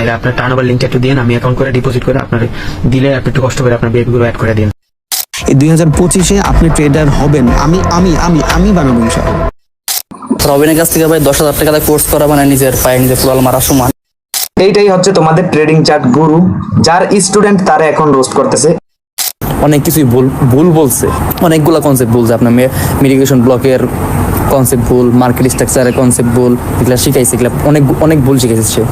তাহলে আপনার টার্নওভার লিঙ্কটা একটু দিন, আমি অ্যাকাউন্ট করে ডিপোজিট করে আপনার দিলে আপনি একটু কষ্ট করে আপনার বিএপি গুলো অ্যাড করে দিন। এই 2025-এ আপনি ট্রেডার হবেন, আমি বানাবো ইনশাআল্লাহ। রবিনের কাছ থেকে ভাই 10,000 টাকা কোর্স করা মানে নিজের পায়ে নিজে ফুলাল মারা সমান। এইটাই হচ্ছে তোমাদের ট্রেডিং চার্ট গুরু, যার স্টুডেন্ট তারা এখন রোস্ট করতেছে। অনেক কিছুই ভুল বলছে, অনেকগুলা কনসেপ্ট বলছে। আপনার মেডিকেশন ব্লকের কনসেপ্ট ভুল, মার্কেট স্ট্রাকচারের কনসেপ্ট ভুল, এগুলা শিখাইছে, এগুলা অনেক ভুল শিখাইছে সে।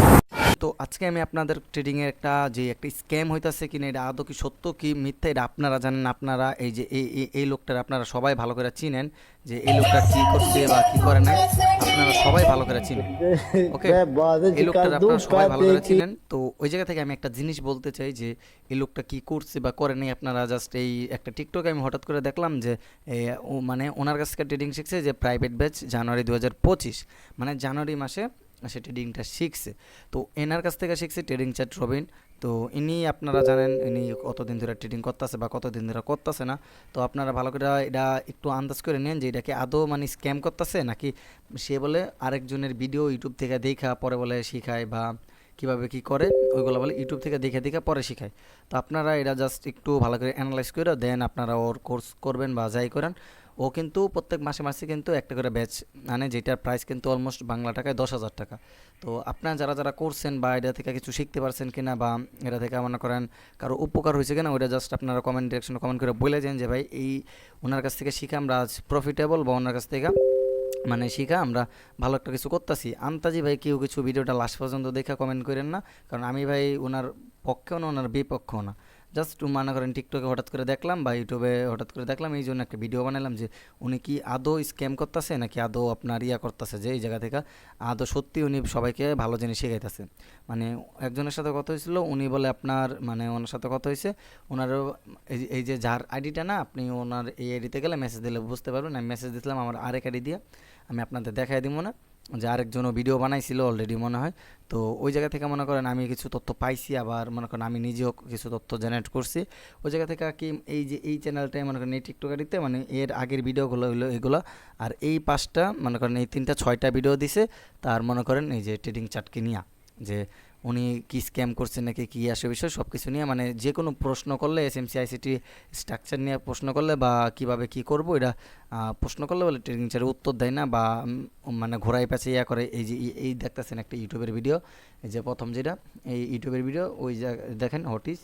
তো আজকে আমি আপনাদের ট্রেডিংয়ের একটা স্ক্যাম হইতাছে কিনা, এটা আদৌ কি সত্য কি মিথ্যা, এটা আপনারা জানেন। আপনারা এই যে এই লোকটার আপনারা সবাই ভালো করে চিনেন, যে এই লোকটা কি করছে বা কি করে নাই, আপনারা সবাই ভালো করে চিনেন। ওকে, এই লোকটার আপনারা সবাই ভালো করে চিনেন। তো ওই জায়গা থেকে আমি একটা জিনিস বলতে চাই যে এই লোকটা কি করছে বা করে নাই, আপনারা জাস্ট এই একটা টিকটকে আমি হঠাৎ করে দেখলাম যে মানে ওনার কাছ থেকে ট্রেডিং শিখছে যে প্রাইভেট ব্যাচ জানুয়ারি 2025, মানে জানুয়ারি মাসে সে ট্রেডিংটা শিখছে। তো এনার কাছ থেকে শিখছে ট্রেডিং চ্যাট রবিন। তো ইনি আপনারা জানেন ইনি কতদিন ধরে ট্রেডিং করতেছে বা কতদিন ধরে করতেছে না। তো আপনারা ভালো করে এটা একটু আন্দাজ করে নেন যে এটাকে আদৌ মানে স্ক্যাম করতেছে, নাকি সে বলে আরেকজনের ভিডিও ইউটিউব থেকে দেখা পরে বলে শিখায়, বা কীভাবে কি করে ওইগুলো বলে ইউটিউব থেকে দেখে দেখে পরে শিখায়। তো আপনারা এটা জাস্ট একটু ভালো করে অ্যানালাইজ করে দেন আপনারা ওর কোর্স করবেন বা যাই করেন। ও কিন্তু প্রত্যেক মাসে মাসে কিন্তু একটা করে ব্যাচ মানে, যেটার প্রাইস কিন্তু অলমোস্ট বাংলা টাকায় 10,000 টাকা। তো আপনারা যারা করছেন বা এটা থেকে কিছু শিখতে পারছেন কিনা, বা এটা থেকে মনে করেন কারো উপকার হয়েছে কিনা, ওইটা জাস্ট আপনারা কমেন্ট ডিরেকশনে কমেন্ট করে বলে যান যে ভাই এই ওনার কাছ থেকে শিখে আমরা আজ প্রফিটেবল, বা ওনার কাছ থেকে মানে শিখা আমরা ভালো একটা কিছু করতেছি। আন্তাজি ভাই কেউ কিছু ভিডিওটা লাস্ট পর্যন্ত দেখা কমেন্ট করেন না, কারণ আমি ভাই ওনার পক্ষেও না ওনার বিপক্ষেও না। জাস্ট মনে করেন টিকটকে হঠাৎ করে দেখলাম বা ইউটিউবে হঠাৎ করে দেখলাম, এই জন্য একটা ভিডিও বানালাম যে উনি কি আদৌ স্ক্যাম করতেছে নাকি আদৌ আপনার করতেছে, যে এই জায়গা থেকে আদৌ সত্যি উনি সবাইকে ভালো জিনিস শেখাইতেছে। মানে একজনের সাথে কথা হয়েছিল, উনি বলে আপনার মানে ওনার সাথে কথা হয়েছে, ওনারও এই যে যার আইডিটা না, আপনি ওনার এই আইডিতে গেলে মেসেজ দিলে বুঝতে পারবেন। আমি মেসেজ দিয়েছিলাম আমার আরেক আইডি দিয়ে, আমি আপনাদের দেখাই দিব না, যে আরেকজনও ভিডিও বানাইছিল অলরেডি মনে হয়। তো ওই জায়গা থেকে মনে করেন আমি কিছু তথ্য পাইছি, আবার মনে করেন আমি নিজেও কিছু তথ্য জেনারেট করছি ওই জায়গা থেকে। কি এই যে এই চ্যানেলটাই মনে করেন এই টিকটকারিতে মানে এর আগের ভিডিওগুলো হলো এগুলো, আর এই 5টা মনে করেন এই 3টা 6টা ভিডিও দিছে তার মনে করেন এই যে ট্রেডিং চার্টকে নিয়ে, যে উনি কি স্ক্যাম করছেন নাকি কী আসে বিষয় সব কিছু নিয়ে, মানে যে কোনো প্রশ্ন করলে এসএমসি আইসিটি স্ট্রাকচার নিয়ে প্রশ্ন করলে বা কিভাবে কি করব এটা প্রশ্ন করলে বলে ট্রেনিং চারে উত্তর দেয় না, বা মানে ঘোরায় পেঁচে করে। এই যে এই দেখতেছেন একটা ইউটিউবের ভিডিও, এই যে প্রথম যেটা এই ইউটিউবের ভিডিও, ওই দেখেন হোয়াট ইজ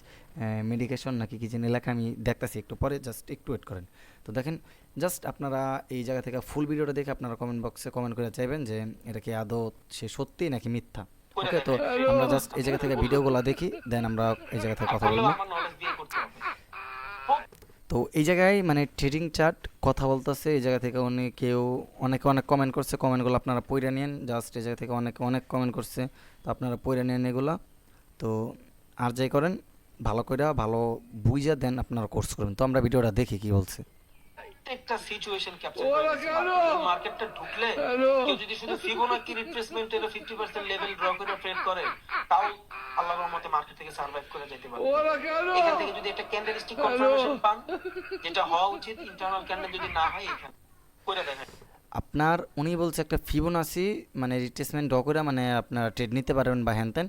মেডিকেশন নাকি কি জানি লেখা, আমি দেখতেছি একটু পরে, জাস্ট একটু ওয়েট করেন। তো দেখেন জাস্ট আপনারা এই জায়গা থেকে ফুল ভিডিওটা দেখে আপনারা কমেন্ট বক্সে কমেন্ট করে চাইবেন যে এটা কি আদৌ সে সত্যি নাকি মিথ্যা। ওকে, তো আমরা জাস্ট এই জায়গা থেকে ভিডিওগুলো দেখি, দেন আমরা এই জায়গা থেকে কথা বলবো। তো এই জায়গায় মানে ট্রেডিং চার্ট কথা বলতেছে, এই জায়গা থেকে অনেকে অনেক কমেন্ট করছে, কমেন্টগুলো আপনারা পড়ে নিন। জাস্ট এই জায়গা থেকে অনেক কমেন্ট করছে, তো আপনারা পড়ে নিন এগুলো। তো আর যাই করেন ভালো করে ভালো বুঝা দেন আপনারা কোর্স করবেন। তো আমরা ভিডিওটা দেখি কি বলছে। একটা সিচুয়েশন ক্যাপচার করে মার্কেটটা ঢুকলে কেউ যদি শুধু ফিবোনাকি রিট্রেসমেন্টের 50% লেভেল ড্র করে ট্রেড করে, তাও আল্লাহর রহমতে মার্কেট থেকে সার্ভাইভ করে যেতে পারবে। এখান থেকে যদি একটা ক্যান্ডেলস্টিক কনফার্মেশন পান, যেটা হওয়া উচিত ইন্টারনাল ক্যান্ডেল যদি না হয়, এখানে করে দেখেন আপনার উনি বলছে একটা ফিবোনাসি মানে রিট্রেসমেন্ট ড্র করে মানে আপনারা ট্রেড নিতে পারবেন বা হ্যানতেন,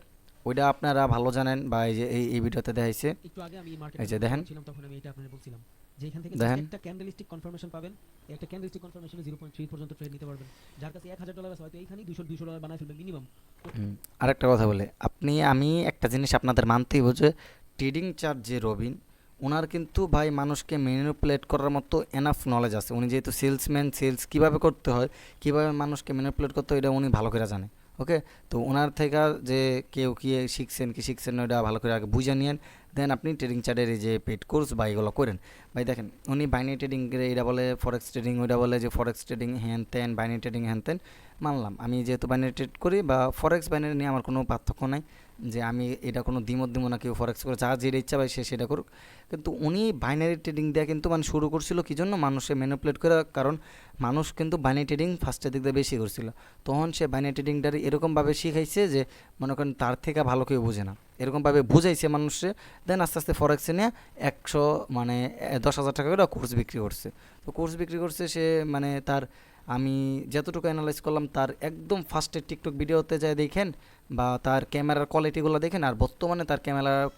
ওইটা আপনারা ভালো জানেন। বা এই যে এই ভিডিওতে দেখাইছে, একটু আগে আমি এই যে দেখেন তখন আমি এটা আপনাদের বলছিলাম যে এখান থেকে একটা ক্যান্ডেলস্টিক কনফার্মেশন পাবেন, একটা ক্যান্ডেলস্টিক কনফার্মেশনে 0.3 পর্যন্ত ট্রেড নিতে পারবেন। যার কাছে $1,000 আছে হয়তো এইখানেই $200 বানায় ফেলবেন মিনিমাম। আরেকটা কথা বলে আমি একটা জিনিস আপনাদের মানতেই হবে যে ট্রেডিং চার্ট যে রবিন, ওনার কিন্তু ভাই মানুষকে ম্যানিপুলেট করার মতো এনাফ নলেজ আছে। উনি যেহেতু সেলসম্যান, সেলস কীভাবে করতে হয়, কীভাবে মানুষকে ম্যানিপুলেট করতে হয়, এটা উনি ভালো করে জানে। ওকে, তো ওনার থেকে যে কেউ কি শিখছেন না, ওটা ভালো করে আগে বুঝে নিয়েন, দেন আপনি ট্রেডিং চার্টের এই যে পেড কোর্স বা এগুলো করেন। ভাই দেখেন উনি বাইনারি ট্রেডিং এটা বলে ফরেক্স ট্রেডিং, ওইটা বলে যে ফরেক্স ট্রেডিং হ্যান ত্যান, বাইনারি ট্রেডিং হ্যান ত্যান। মানলাম আমি যেহেতু বাইনারি ট্রেড করি বা ফরেক্স বাইনারি নিয়ে আমার কোনো পার্থক্য নাই, যে আমি এটা কোনো দ্বিমত দিব না কেউ ফরেক্স করে, যার যেটা ইচ্ছা ভাই সে সেটা করুক। কিন্তু উনি বাইনারি ট্রেডিং দেওয়া কিন্তু মানে শুরু করছিল কী জন্য, মানুষে ম্যানিপুলেট করা, কারণ মানুষ কিন্তু বাইনারি ট্রেডিং ফার্স্টের দিক দিয়ে বেশি করছিল, তখন সে বাইনারি ট্রেডিংটার এরকমভাবে শিখাইছে যে মনে করেন তার থেকে ভালো কেউ বোঝে না, এরকমভাবে বুঝাইছে মানুষে। দেন আস্তে আস্তে ফরেক্সে নিয়ে 10,000 টাকা করে কোর্স বিক্রি করছে। তো কোর্স বিক্রি করছে সে মানে তার আমি যতটুকু অ্যানালাইজ করলাম তার একদম ফার্স্টের টিকটক ভিডিওতে যায় দেখেন, বা তার ক্যামেরার কোয়ালিটিগুলো দেখেন, আর বর্তমানে তার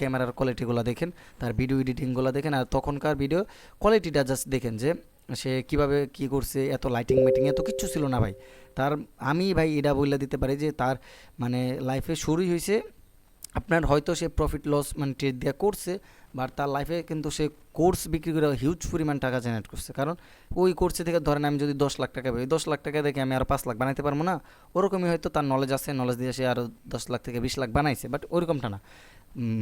ক্যামেরার কোয়ালিটিগুলো দেখেন, তার ভিডিও এডিটিংগুলো দেখেন, আর তখনকার ভিডিও কোয়ালিটিটা জাস্ট দেখেন যে সে কিভাবে কি করছে। এত লাইটিং মাইটিং এত কিচ্ছু ছিল না ভাই তার। আমি ভাই এটা বলে দিতে পারি যে তার মানে লাইফে শুরুই হয়েছে আপনার, হয়তো সে প্রফিট লস মানে ট্রেড দিয়ে করছে, বাট তার লাইফে কিন্তু সে কোর্স বিক্রি করে হিউজ পরিমাণ টাকা জেনারেট করছে। কারণ ওই কোর্সে থেকে ধরেন আমি যদি 10 লাখ টাকা পাই, 10 লাখ টাকা দেখে আমি আরও 5 লাখ বানাইতে পারবো না? ওরকমই হয়তো তার নলেজ আছে, নলেজ দিয়ে সে আরও 10 লাখ থেকে 20 লাখ বানাইছে, বাট ওরকমটা না।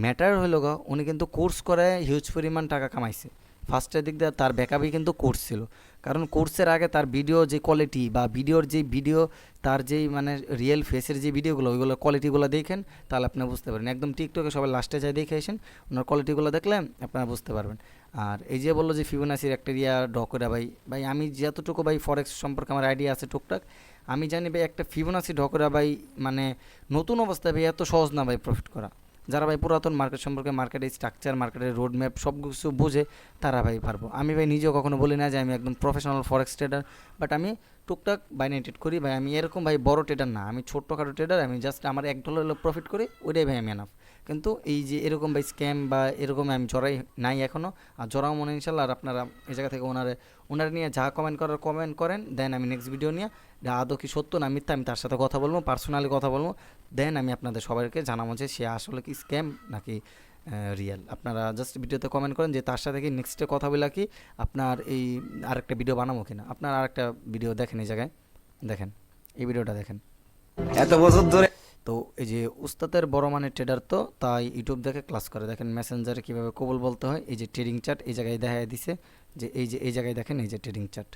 ম্যাটার হলো গা উনি কিন্তু কোর্স করে হিউজ পরিমাণ টাকা কামাইছে। ফার্স্টের দিক দিয়ে তার ব্যাকআপই কিন্তু কোর্স ছিল, কারণ কোর্সের আগে তার ভিডিও যে কোয়ালিটি বা ভিডিওর যে ভিডিও তার যেই মানে রিয়েল ফেসের যে ভিডিওগুলো ওইগুলো কোয়ালিটিগুলো দেখেন, তাহলে আপনি বুঝতে পারবেন। একদম টিকটকে সবাই লাস্টে যাই দেখে আসেন, ওনার কোয়ালিটিগুলো দেখলে আপনারা বুঝতে পারবেন। আর এই যে বললো যে ফিবোনাচির একটা ড্র করে, ভাই আমি যতটুকু ভাই ফরেক্স সম্পর্কে আমার আইডিয়া আছে টুকটাক, আমি জানি ভাই একটা ফিবোনাচি ড্র করা ভাই মানে নতুন অবস্থায় ভাই এত সহজ না ভাই প্রফিট করা। যারা ভাই পুরাতন মার্কেট সম্পর্কে, মার্কেটের স্ট্রাকচার, মার্কেটের রোড ম্যাপ সব কিছু বুঝে তারা ভাই পারবো। আমি ভাই নিজেও কখনো বলি না যে আমি একদম প্রফেশনাল ফরেক্স ট্রেডার, বাট আমি টুকটাক বাইনারি ট্রেড করি ভাই। আমি এরকম ভাই বড় ট্রেডার না, আমি ছোট্টখাটো ট্রেডার। আমি জাস্ট আমার $1 প্রফিট করি, ওইটাই ভাই আমি এনাফ। কিন্তু এই যে এরকম ভাই স্ক্যাম বা এরকম আমি জড়াই নাই এখনও, আর জড়াও মনে ইনশাল্লাহ। আর আপনারা এই জায়গা থেকে ওনার নিয়ে যা কমেন্ট করেন, দেন আমি নেক্সট ভিডিও নিয়ে আদৌ কি সত্য না মিথ্যা আমি তার সাথে কথা বলবো, পার্সোনালি কথা বলবো, দেন আমি আপনাদের সবাইকে জানাবো যে সে আসলে কি স্ক্যাম নাকি রিয়েল। আপনারা জাস্ট ভিডিওতে কমেন্ট করেন যে তার সাথে কি নেক্সটে কথা বলা কি আপনার এই আরেকটা ভিডিও বানাবো কিনা। আপনার আরেকটা ভিডিও দেখেন, এই জায়গায় দেখেন, এই ভিডিওটা দেখেন। এত বছর ধরে তো এই যে উস্তাদের বড় মানের ট্রেডার, তো তাই ইউটিউব দেখে ক্লাস করে। দেখেন মেসেঞ্জারে কীভাবে কবুল বলতে হয়, এই যে ট্রেডিং চার্ট এই জায়গায় দেখা দিছে, যে এই জায়গায় দেখেন, এই যে ট্রেডিং চার্ট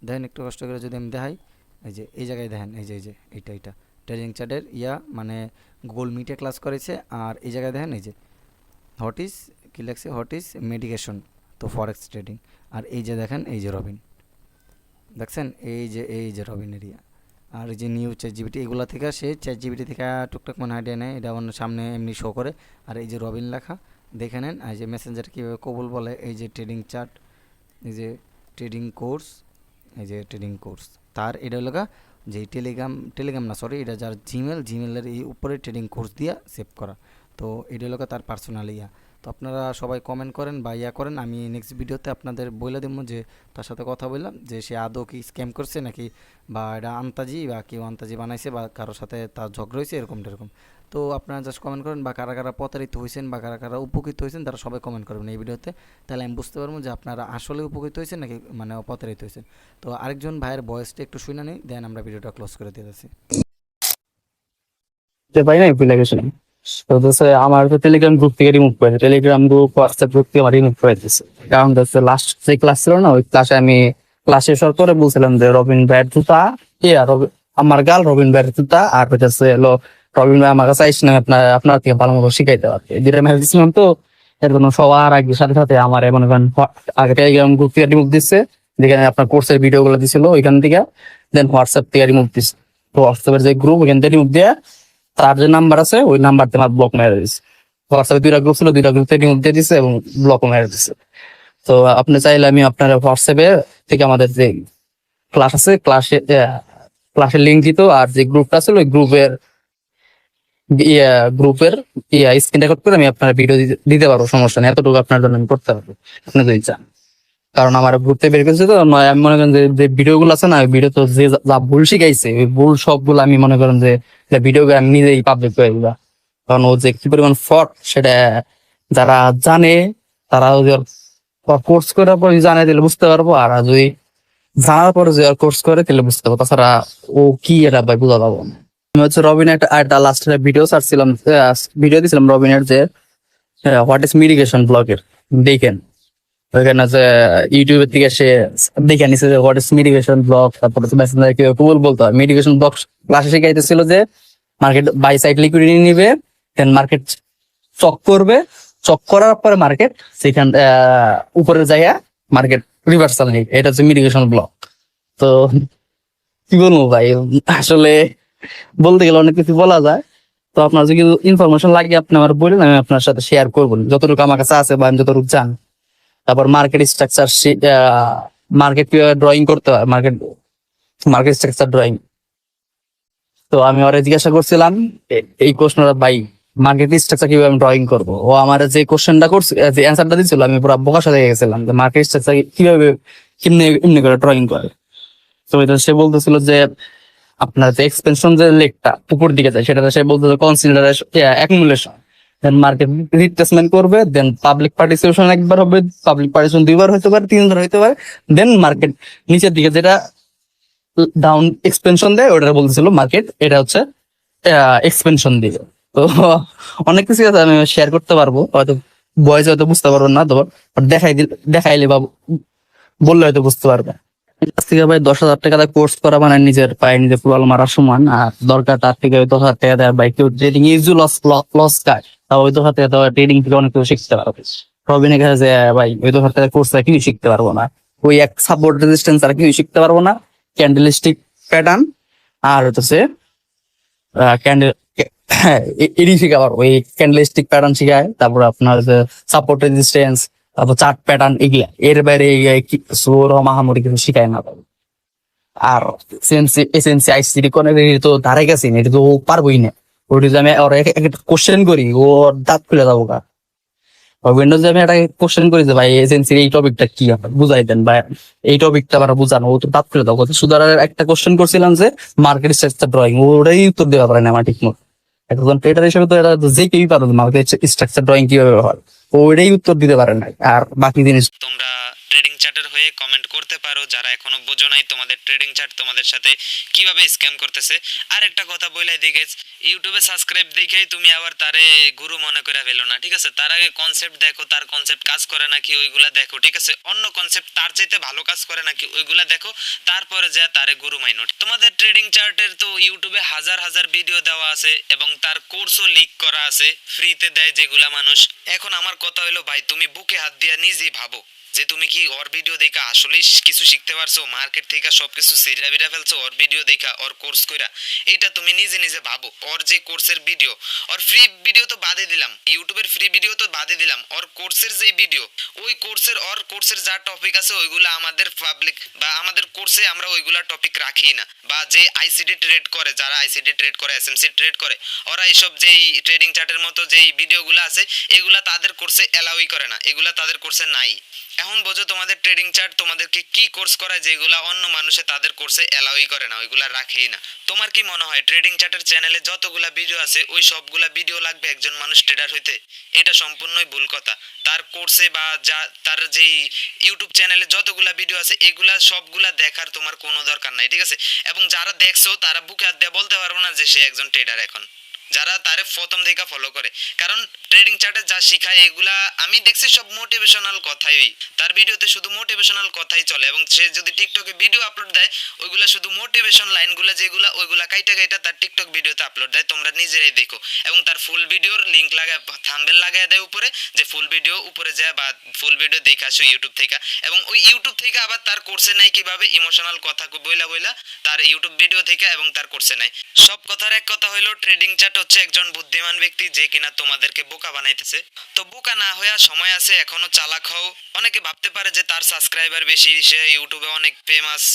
দেখেন, একটু কষ্ট করে যদি আমি দেখাই, এই জায়গায় দেখেন, এই যে এইটা ট্রেডিং চার্টের মানে গুগল মিটে ক্লাস করেছে। আর এই জায়গায় দেখেন, এই যে হোয়াট ইজ মেডিকেশন, তো ফরেক্স ট্রেডিং। আর এই যে দেখেন, এই যে রবিন দেখছেন, এই যে রবিন এরিয়া। আর এই যে নিউ ChatGPT এগুলো থেকে সে ChatGPT থেকে টুকটাক মনে আইডিয়া নেয়, এটা অন্য সামনে এমনি শো করে। আর এই যে রবিন লেখা দেখে নেন। আর যে মেসেঞ্জার কীভাবে কবুল বলে, এই যে ট্রেডিং চার্ট, এই যে ট্রেডিং কোর্স, তার এটা হলো যে টেলিগ্রাম না সরি, এটা যার জিমেলের এই উপরে ট্রেডিং কোর্স দিয়া সেভ করা। তো এটা হলো তার পার্সোনাল ইয়া। তো আপনারা সবাই কমেন্ট করেন বা ইয়া করেন, আমি নেক্সট ভিডিওতে আপনাদের বলে দেবো যে তার সাথে কথা বললাম যে সে আদৌ কি স্ক্যাম করছে নাকি, বা এটা আন্তাজি বা কেউ আন্তাজি বানাইছে বা কারোর সাথে তার ঝগড়া হয়েছে এরকম। তো আপনারা জাস্ট কমেন্ট করেন, বা কারা কারা প্রতারিত হয়েছেন বা কারা কারা উপকৃত হয়েছেন তারা সবাই কমেন্ট করবেন এই ভিডিওতে, তাহলে আমি বুঝতে পারবো যে আপনারা আসলে উপকৃত হয়েছেন নাকি মানে প্রতারিত হয়েছেন। তো আরেকজন ভাইয়ের ভয়েসটা একটু শুনে নিই, দেন আমরা ভিডিওটা ক্লোজ করে দিয়ে যাচ্ছি। পাই না ভুলে গেছি। তো আমার তো টেলিগ্রাম গ্রুপ থেকে রিমুভ করে, টেলিগ্রাম গ্রুপ হোয়াটসঅ্যাপ গ্রুপ থেকে আমার রিমুভ করে দিচ্ছে। কারণ লাস্ট যে ক্লাস ছিল না, ওই ক্লাসে আমি ক্লাসে শেষ করে বলছিলাম যে রবিন ভাইয়ের জুতা আমার গাল রবিন ভাইয়ের জুতা, আর হচ্ছে হলো রবিন ভাই আমার কাছে আইস না আপনার থেকে ভালো মতো শিখাইতে পারবে, যেটা মেসেজ দিচ্ছিলাম। তো এর জন্য সবার আগে সাথে আমার মনে করেন আগে টেলিগ্রাম গ্রুপ থেকে রিমুভ দিচ্ছে, যেখানে আপনার কোর্সের ভিডিও গুলো দিছিল ওইখান থেকে, দেন হোয়াটসঅ্যাপ থেকে রিমুভ দিচ্ছে। তো হোয়াটসঅ্যাপের যে গ্রুপ ওইখান থেকে রিমুভ দিয়ে তার যে নাম্বার আছে ওই নাম্বার থেকে আমার ব্লক মেরে দিচ্ছে। হোয়াটসঅ্যাপে 2টা গ্রুপ ছিল, 2টা গ্রুপ থেকে রিমুভ দিয়ে দিচ্ছে এবং ব্লক মেরে দিচ্ছে। তো আপনি চাইলে আমি আপনার হোয়াটসঅ্যাপে থেকে আমাদের যে ক্লাস আছে ক্লাসের লিঙ্ক দিত, আর যে গ্রুপটা ছিল ওই গ্রুপের স্ক্রিন রেকর্ড করে আমি আপনার ভিডিও দিতে পারবো, সমস্যা নেই। এতটুকু আপনার জন্য আমি করতে পারবো আপনি যদি চান। কারণ আমার ঘুরতে বের করেছে তো নয়, আমি মনে করেন যে ভিডিও গুলো আছে না, ওই ভিডিও তো যে যা ভুল শিখাইছে ওই ভুল সবগুলো আমি মনে করেন যে ভিডিও আমি নিজেই পাবলিক করে দিবা। কারণ ও যে কি পরিমাণ ফ্রড সেটা যারা জানে তারা যদি কোর্স করার পর জানে তাহলে বুঝতে পারবো, আর যদি জানার পরে যে কোর্স করে তাহলে বুঝতে পারবো। তাছাড়া ও কি এটা ভাই বোঝা যাবো না। আমি হচ্ছে রবিনের একটা লাস্ট ভিডিও ছাড়ছিলাম, ভিডিও দিয়েছিলাম রবিনের যে হোয়াট ইজ মেডিকেশন ব্লগের, দেখেন ওইখানে যে ইউটিউবের থেকে সে দেখে নিছে যে হোয়াট ইজ মেডিকেশন ব্লগ, তারপরে মেসেঞ্জারে কি কবুল বলতে হয়। মেডিকেশন ব্লগ ক্লাসে শিখাইতেছিল যে মার্কেট বাই সাইড লিকুইডিটি নিবে, দেন মার্কেট চক করার পরে মার্কেট সেখান উপরে যাইয়া মার্কেট রিভার্সাল নিবে, এটা হচ্ছে মেডিকেশন ব্লগ। তো কি বলবো ভাই, আসলে বলতে গেলে অনেক কিছু বলা যায়। তো আপনার যদি ইনফরমেশন লাগে আপনি আমার বলেন, আমি আপনার সাথে শেয়ার করবো যতটুকু আমার কাছে আছে বা আমি যতটুকু জানি। তারপর মার্কেট স্ট্রাকচার, মার্কেট কিভাবে ড্রয়িং করতে হয়, মার্কেট মার্কেট স্ট্রাকচার ড্রয়িং। তো আমি ওরে জিজ্ঞাসা করছিলাম এই প্রশ্নটা, ভাই মার্কেট স্ট্রাকচার কিভাবে আমি ড্রয়িং করবো। ও আমার যে কোশ্চেনটা করছে, যে অ্যান্সারটা দিচ্ছিল, আমি পুরো বোকার সাথে গেছিলাম যে মার্কেট স্ট্রাকচার কিভাবে এমনি করে ড্রয়িং করে। তো এটা সে বলতেছিল যে আপনার যে এক্সপেনশন যে লেগটা উপর দিকে যায়, সেটা সে বলতেছিল কনসিডারেশন অ্যাকুমুলেশন, দেন মার্কেট রিপ্লেসমেন্ট করবে, দেন পাবলিক পার্টিসিপেশন একবার হবে, পাবলিক পার্টিসিপেশন দুইবার হতে পারে, তিনবার হতে পারে, দেন মার্কেট নিচের দিকে যেটা ডাউন এক্সপেনশন দেয় ওটা বলতেছিল মার্কেট, এটা হচ্ছে এক্সপেনশন দিবে। তো অনেক কিছু আছে আমি শেয়ার করতে পারবো, হয়তো বয়স হয়তো বুঝতে পারবো না, তো but দেখাইলে বা বললে হয়তো বুঝতে পারবে। কাছ থেকে ভাই 10,000 টাকা কোর্স করা মানে নিজের পায়ে নিজে ফুয়াল মারার সমান। আর দরকার তার থেকে ওই 10,000 টাকা দেয়, ভাই কেউ ট্রেডিং ইজু লস কাজ, তা ওই 10,000 টাকা দেওয়া ট্রেডিং থেকে অনেক কিছু শিখতে পারবে। রবিনের কাছে যে ভাই ওই 10,000 টাকা কোর্স কিছু শিখতে পারবো না, ওই এক সাপোর্ট রেজিস্ট্যান্স আর কিছু শিখতে পারবো না, ক্যান্ডেলস্টিক প্যাটার্ন আর হচ্ছে ক্যান্ডেল এডি শিখা পারবো, ওই ক্যান্ডেলস্টিক প্যাটার্ন শিখায়, তারপর আপনার সাপোর্ট রেজিস্ট্যান্স, তারপর চার্ট প্যাটার্ন, এগুলা এর বাইরে সোর মাহামুরি কিছু শিখায় না। আর এসএনসি আইসিডি কোন তো ধারে গেছি না, এটা তো ও পারবোই না। ওটা যদি আমি ওর একটা কোশ্চেন করি, ওর দাঁত খুলে যাবো গা। উইন্ডোজ আমি একটা কোশ্চেন করি যে ভাই এজেন্সির এই টপিকটা কি বুঝাই দেন, বা এই টপিকটা আবার বুঝানো, ও তো দাঁত খুলে দাও। সুদারের একটা কোশ্চেন করছিলাম যে মার্কেট স্ট্রাকচার ড্রয়িং, ওটাই উত্তর দেওয়া পারে না আমার ঠিক মতো। একজন ট্রেডার হিসেবে তো এটা যে কেউই পারো মার্কেট স্ট্রাকচার ড্রয়িং কিভাবে হয়, ওইটাই উত্তর দিতে পারে না। আর বাকি জিনিস তোমরা ট্রেডিং চার্টের হয়ে কমেন্ট করতে পারো, যারা এখনো বোঝো নাই তোমাদের ট্রেডিং চার্ট তোমাদের সাথে কিভাবে স্ক্যাম করতেছে। আর একটা কথা বলাই দিই গাইস, ইউটিউবে সাবস্ক্রাইব দেখেই তুমি আবার তারে গুরু মনে করে ফেলো না, ঠিক আছে? তার আগে কনসেপ্ট দেখো, তার কনসেপ্ট কাজ করে নাকি ওইগুলা দেখো, ঠিক আছে? অন্য কনসেপ্ট তার চাইতে ভালো কাজ করে নাকি ওইগুলা দেখো, তারপরে যা তারে গুরু মাইনো। তোমাদের ট্রেডিং চার্টের তো ইউটিউবে হাজার হাজার ভিডিও দেওয়া আছে এবং তার কোর্সও লিক করা আছে, ফ্রিতে দেয় যেগুলা মানুষ। এখন আমার কথা হলো ভাই, তুমি বুকে হাত দিয়া নিজেই ভাবো যে তুমি কি ওর ভিডিও দেখা আসলেই কিছু শিখতে পারছো, মার্কেট থেকে সবকিছু সিরা বিরা ফেলছো ওর ভিডিও দেখা, ওর কোর্স কইরা? এইটা তুমি নিজে নিজে ভাবো। ওর যে কোর্সের ভিডিও, ওর ফ্রি ভিডিও তো বাদে দিলাম, ইউটিউবের ফ্রি ভিডিও তো বাদে দিলাম, ওর কোর্সের যে ভিডিও, ওই ওর কোর্সের যা টপিক আছে ওইগুলা আমাদের পাবলিক বা আমাদের কোর্সে আমরা ওইগুলা টপিক রাখি না। বা যে আইসিডি ট্রেড করে, যারা আইসিডি ট্রেড করে, এসএমসি ট্রেড করে, ওরা এইসব যেই ট্রেডিং চার্টের মতো যেই ভিডিওগুলো আছে এগুলা তাদের কোর্সে অ্যালাউই করে না, এগুলা তাদের কোর্সে নাই। এখন বোঝো তোমাদের ট্রেডিং চার্ট তোমাদেরকে কি কোর্স করায় যেগুলা অন্য মানুষে তাদের কোর্সে অ্যালাউই করে না, ওইগুলা রাখেই না। তোমার কি মনে হয় ট্রেডিং চার্টের চ্যানেলে যতগুলা ভিডিও আছে ওই সবগুলা ভিডিও লাগবে একজন মানুষ ট্রেডার হইতে? এটা সম্পূর্ণই ভুল কথা। তার কোর্সে বা যা তার যেই ইউটিউব চ্যানেলে যতগুলা ভিডিও আছে এগুলা সবগুলা দেখার তোমার কোনো দরকার নাই, ঠিক আছে? এবং যারা দেখছো তারা বুকে হাত দিয়ে বলতে পারবো না যে সে একজন ট্রেডার এখন, যারা তারে প্রথম থেকে ফলো করে। কারণ ট্রেডিং চার্টে যা শিখায় এগুলা আমি দেখছি সব মোটিভেশনাল কথাই, তার ভিডিওতে শুধু মোটিভেশনাল কথাই চলে। এবং সে যদি টিকটকে ভিডিও আপলোড দেয় ওইগুলা শুধু মোটিভেশন লাইনগুলা যেগুলা ওইগুলা কাইটা তার টিকটক ভিডিওতে আপলোড দেয়, তোমরা নিজেরাই দেখো। এবং তার ফুল ভিডিওর লিঙ্ক লাগায়, থাম্বনেল লাগায় দেয় উপরে, যে ফুল ভিডিও উপরে যায় বা ফুল ভিডিও দেখে আসো ইউটিউব থেকে। এবং ওই ইউটিউব থেকে আবার তার কোর্সে নাই কিভাবে ইমোশনাল কথা বইলা তার ইউটিউব ভিডিও থেকে এবং তার কোর্সে নাই। সব কথার এক কথা হইলো ট্রেডিং চার্ট হচ্ছে একজন বুদ্ধিমান ব্যক্তি যে কিনা তোমাদেরকে বোকা বানাইতেছে। তো বোকা না হইয়া সময় আছে, এখনো চালাক হও। অনেকে ভাবতে পারে যে তার সাবস্ক্রাইবার বেশি, সে ইউটিউবে অনেক ফেমাস।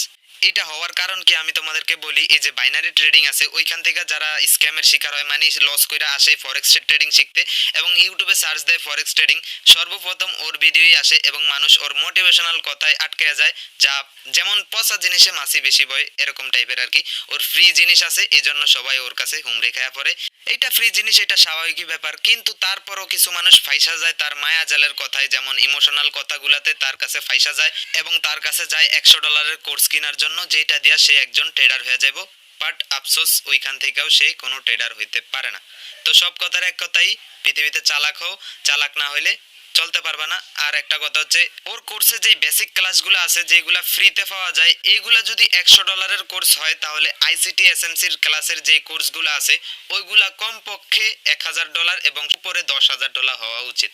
এটা হওয়ার কারণ কি আমি তোমাদেরকে বলি, এই যে বাইনারি ট্রেডিং আছে ওইখান থেকে যারা স্ক্যামের শিকার হয়, মানে লস করে আসে ফরেক্স ট্রেডিং শিখতে এবং ইউটিউবে সার্চ দেয় ফরেক্স ট্রেডিং, সর্বপ্রথম ওর ভিডিওই আসে এবং মানুষ ওর মোটিভেশনাল কথায় আটকে যায়, যা যেমন পচা জিনিসে মাছি বেশি ভয়, এরকম টাইপের আর কি। ওর ফ্রি জিনিস আছে এই জন্য সবাই ওর কাছে হুমড়ি খায়া পড়ে। এইটা ফ্রি জিনিস, এটা স্বাভাবিকই ব্যাপার, কিন্তু তারপরও কিছু মানুষ ফাইসা যায় তার মায়া জালের কথায়, যেমন ইমোশনাল কথাগুলাতে তার কাছে ফাইসা যায় এবং তার কাছে যায় $100 কোর্স কেনার জন্য, যেটা দিয়া সে একজন ট্রেডার হয়ে যাব। বাট আফসোস ওইখান থেকেও সে কোনো ট্রেডার হইতে পারে না। তো সব কথার এক কথাই, পৃথিবীতে চালাক হও, চালাক না হইলে চলতে পারবা না। আর একটা কথা হচ্ছে ওর কোর্সে যেই বেসিক ক্লাসগুলো আছে যেগুলা ফ্রিতে পাওয়া যায়, এইগুলা যদি $100 কোর্স হয় তাহলে আইসিটি এসএমসির ক্লাসের যে কোর্সগুলো আছে ওইগুলা কমপক্ষে $1,000 এবং উপরে $10,000 হওয়া উচিত।